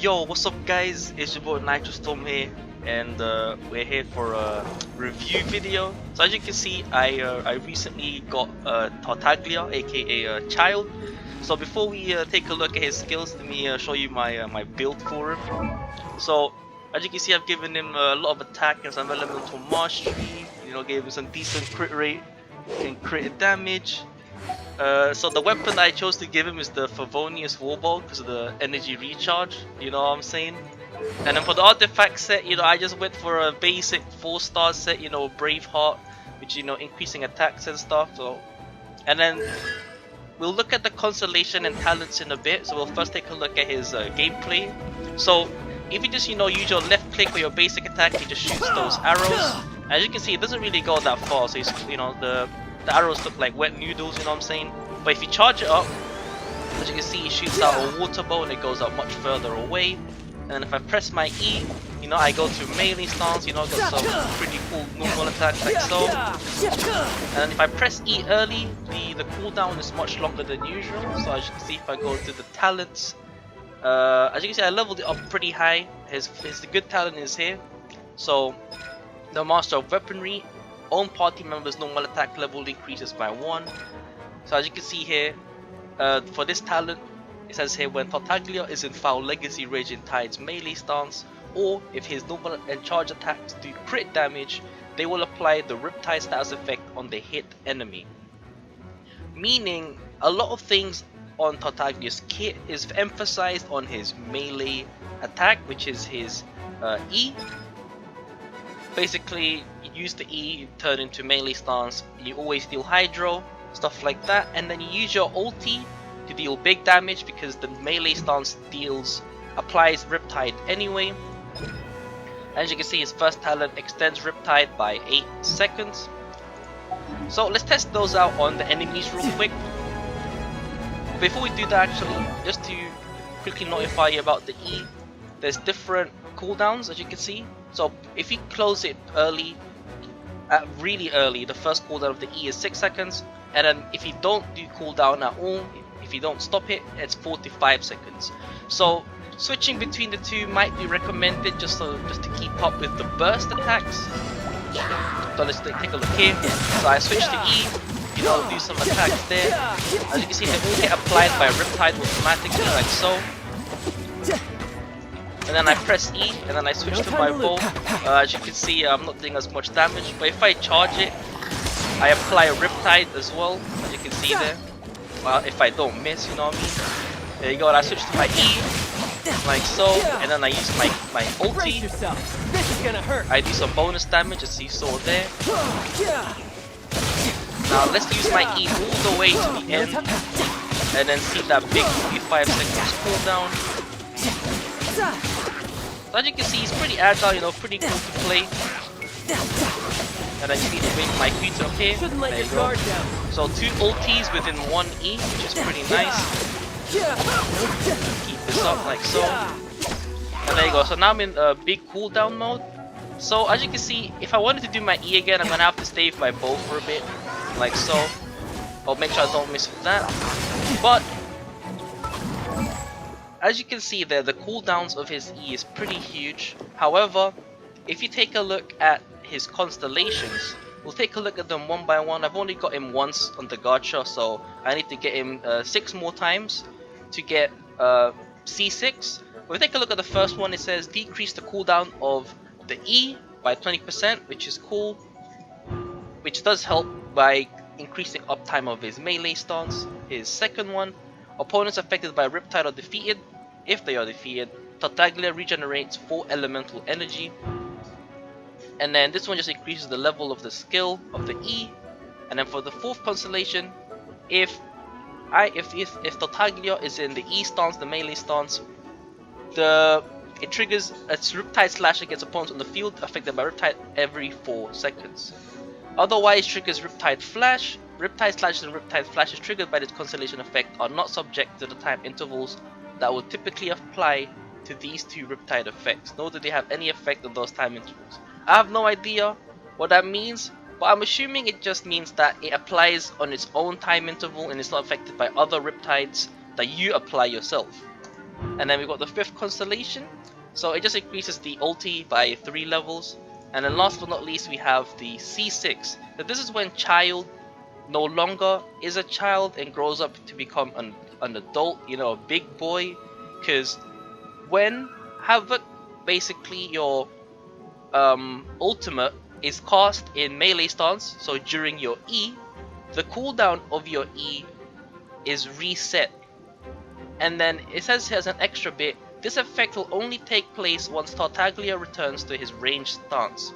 Yo, what's up guys? It's your boy Nitrostorm here, and we're here for a review video. So as you can see, I recently got Tartaglia, aka Childe. So before we take a look at his skills, let me show you my build for him. So as you can see, I've given him a lot of attack and some elemental mastery. You know, gave him some decent crit rate and crit damage. So the weapon I chose to give him is the Favonius Warball because of the energy recharge, you know what I'm saying? And then for the artifact set, you know, I just went for a basic 4-star set, you know, Braveheart, which, you know, increasing attacks and stuff. So, and then we'll look at the Constellation and talents in a bit. So we'll first take a look at his gameplay. So if you just, you know, use your left click for your basic attack, he just shoots those arrows. As you can see, it doesn't really go that far, so he's, you know, the arrows look like wet noodles, you know what I'm saying? But if you charge it up, as you can see, he shoots out a water bow and it goes out much further away. And then if I press my E, you know, I go to melee stance, you know, got some pretty cool normal attacks like so. And if I press E early, the cooldown is much longer than usual. So as you can see, if I go to the talents, as you can see, I leveled it up pretty high. His good talent is here. So the Master of Weaponry, own party members' normal attack level increases by 1. So as you can see here, for this talent, it says here when Tartaglia is in Foul Legacy Raging Tide's melee stance, or if his normal and charge attacks do crit damage, they will apply the Riptide status effect on the hit enemy. Meaning, a lot of things on Tartaglia's kit is emphasized on his melee attack, which is his E. Basically, you use the E, you turn into melee stance, you always deal Hydro, stuff like that, and then you use your ulti to deal big damage because the melee stance applies Riptide anyway. As you can see, his first talent extends Riptide by 8 seconds. So let's test those out on the enemies real quick. Before we do that, actually, just to quickly notify you about the E, there's different cooldowns as you can see. So if you close it early, really early, the first cooldown of the E is 6 seconds, and then if you don't do cooldown at all, if you don't stop it, it's 45 seconds. So switching between the two might be recommended just to keep up with the burst attacks. So let's take a look here. So I switch to E, you know, do some attacks there. As you can see, they all get applied by Riptide automatically, like so. And then I press E, and then I switch to my bow. As you can see, I'm not doing as much damage, but if I charge it, I apply a Riptide as well, as you can see there. Well, if I don't miss, you know what I mean? There you go, and I switch to my E, like so, and then I use my ulti. I do some bonus damage, as you saw there. Now let's use my E all the way to the end, and then see that big 45 seconds cooldown. So as you can see, he's pretty agile, you know, pretty cool to play. And I just need to bring my feet up here. There you go. So 2 ultis within 1 E, which is pretty nice. Keep this up like so. And there you go. So now I'm in big cooldown mode. So as you can see, if I wanted to do my E again, I'm gonna have to stay with my bow for a bit, like so. I'll make sure I don't miss with that. But as you can see there, the cooldowns of his E is pretty huge. However, if you take a look at his Constellations, we'll take a look at them one by one. I've only got him once on the gacha, so I need to get him 6 more times to get C6. We'll take a look at the first one. It says decrease the cooldown of the E by 20%, which is cool, which does help by increasing uptime of his melee stance. His second one, opponents affected by Riptide are defeated. If they are defeated, Tartaglia regenerates 4 elemental energy. And then this one just increases the level of the skill of the E. And then for the 4th Constellation, if Tartaglia is in the E stance, the melee stance, it triggers a Riptide slash against opponents on the field affected by Riptide every 4 seconds. Otherwise, triggers Riptide Flash. Riptide Slashes and Riptide Flashes triggered by this Constellation effect are not subject to the time intervals that will typically apply to these 2 Riptide effects, nor do they have any effect on those time intervals. I have no idea what that means, but I'm assuming it just means that it applies on its own time interval and it's not affected by other Riptides that you apply yourself. And then we've got the 5th Constellation, so it just increases the ulti by 3 levels. And then last but not least, we have the C6. Now this is when Childe no longer is a child and grows up to become an adult, you know, a big boy. Because when Havoc, basically your ultimate is cast in melee stance, so during your E, the cooldown of your E is reset. And then it says here's an extra bit, this effect will only take place once Tartaglia returns to his ranged stance.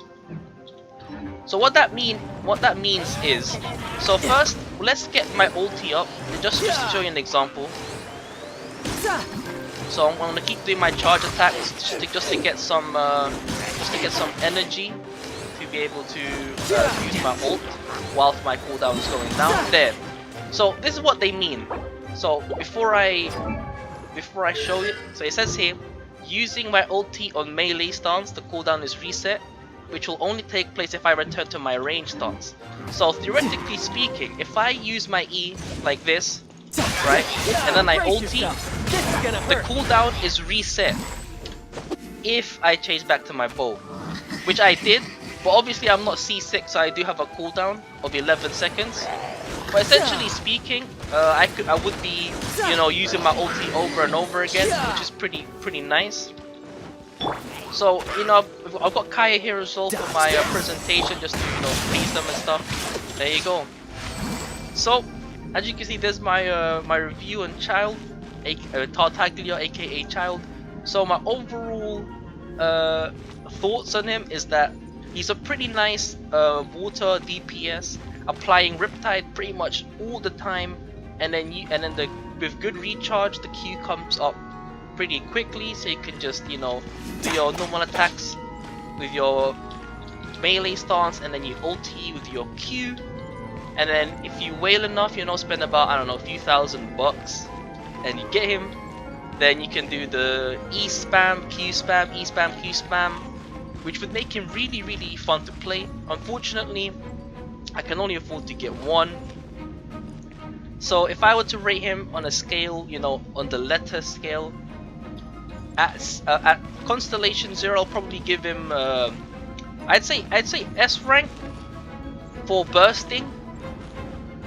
So what that means is, so first let's get my ulti up, just to show you an example. So I'm gonna keep doing my charge attacks just to get some energy to be able to use my ult whilst my cooldown is going down. There. So this is what they mean. So before I show it, so it says here, using my ulti on melee stance, the cooldown is reset, which will only take place if I return to my range stance. So theoretically speaking, if I use my E like this, right, and then I ulti, the cooldown is reset if I change back to my bow, which I did, but obviously I'm not C6, so I do have a cooldown of 11 seconds. But essentially speaking, I would be, you know, using my ulti over and over again, which is pretty nice. So, you know, I've got Kaya here as well for my presentation, just to, you know, please them and stuff. There you go. So, as you can see, there's my my review on Childe, Tartaglia, aka Childe. So my overall thoughts on him is that he's a pretty nice water DPS, applying Riptide pretty much all the time, and then with good recharge, the Q comes up pretty quickly, so you can just, you know, do your normal attacks with your melee stance, and then you ulti with your Q. And then if you wail enough, you know, spend about, I don't know, a few $1,000 and you get him, then you can do the E spam, Q spam, E spam, Q spam, which would make him really fun to play. Unfortunately, I can only afford to get one. So if I were to rate him on a scale, you know, on the letter scale, at Constellation 0, I'll probably give him, I'd say S rank for bursting.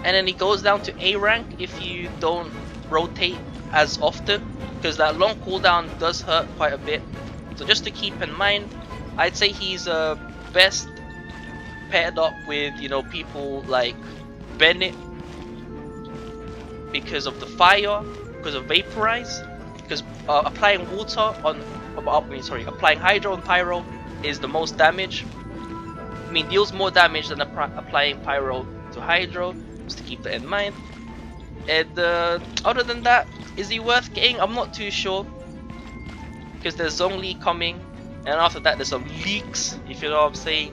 And then he goes down to A rank if you don't rotate as often, because that long cooldown does hurt quite a bit. So just to keep in mind, I'd say he's best paired up with, you know, people like Bennett because of the fire, because of vaporize, because applying applying hydro on pyro is the most damage. I mean, deals more damage than applying pyro to hydro. To keep that in mind. And other than that, is he worth getting? I'm not too sure, because there's Zhongli coming, and after that there's some leaks, if you know what I'm saying.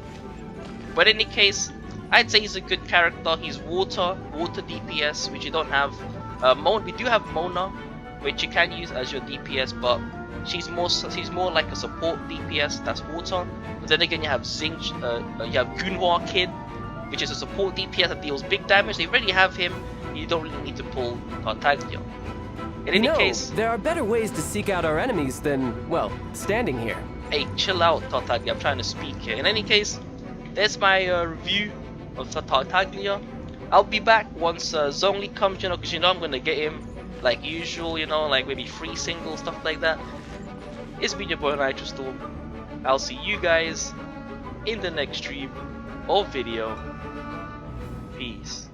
But in any case, I'd say he's a good character. He's water DPS, which you don't have. We do have Mona, which you can use as your DPS, but she's more like a support DPS. That's water. But then again, you have Zinch, you have Gunhua Kid, which is a support DPS that deals big damage. They already have him. You don't really need to pull Tartaglia. In any case, there are better ways to seek out our enemies than, well, standing here. Hey, chill out, Tartaglia. I'm trying to speak here. In any case, there's my review of Tartaglia. I'll be back once Zhongli comes, you know, because you know I'm gonna get him like usual, you know, like maybe free single, stuff like that. It's been your boy Nitrostorm. I'll see you guys in the next stream or video. Peace.